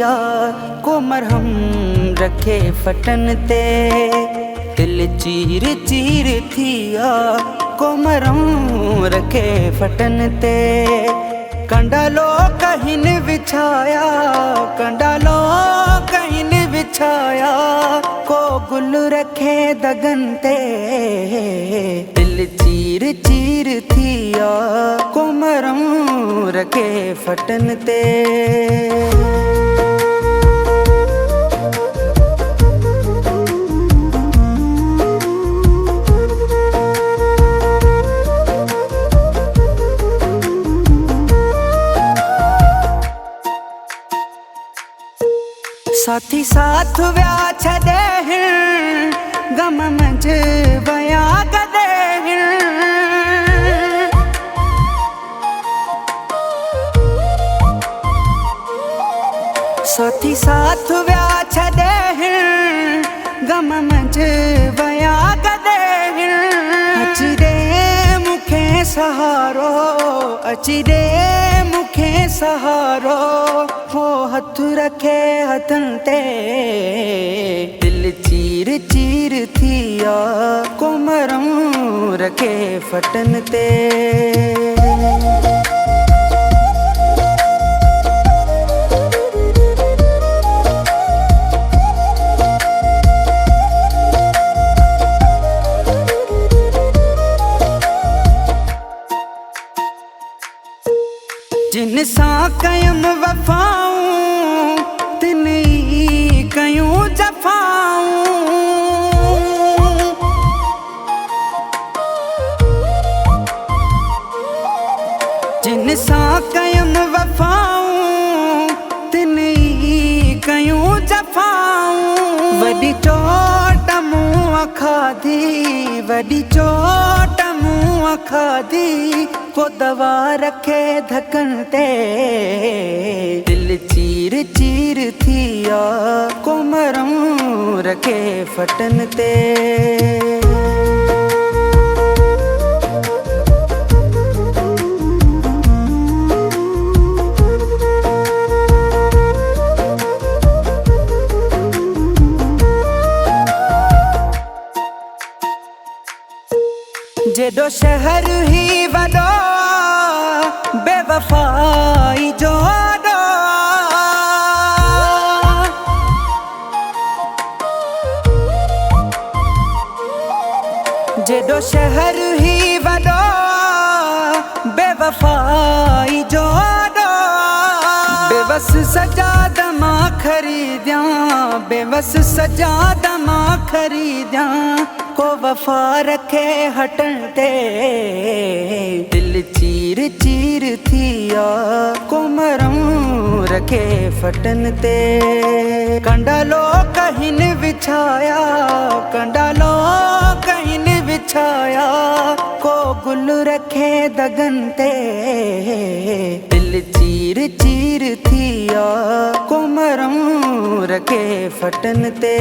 थिया को मरहम रखे फटन ते। दिल चीर चीर थिया को मरहम रखे फटन ते। कंडालो कहीं न बिछाया, कंडालो कहीं न बिछाया को गुल रखे दगन ते। दिल चीर चीर थिया को मरहम रखे फटन ते। साथी साथ व्या छदे गम मंझ बया कदे। साथी साथ व्या छदे गम मंझ बया कदे। अची दे मुखे सहारो, अची दे मुखे सहारो हो हथ रखे हथन ते। दिल चीर चीर थिया को मरहम रखे फटन ते। जिन सा कयम वफाऊं तिन ही कयूं जफाऊं। जिन सा कयम वफाऊं तिन ही कयूं जफाऊं। वडी चोट मुँह खाधी, वडी चोट मुँह खाधी को दवा रखे धकन ते। दिल चीर चीर थिया को मरहम रखे फटन ते। जेडो शहर ही वडो बेवफाई जोड़ो। जेडो शहर ही वडो बेवफाई जोड़ो। बेबस सजाद मां खरीद्या, बेबस सजाद मां खरीद्या को वफा रखे हटन ते। दिल चीर चीर थिया को मरहम रखे फटन ते। कंडालो कहीं न बिछाया, कंडालो कहीं न बिछाया को गुल रखे दगन ते। दिल चीर चीर थिया को मरहम रखे फटन ते।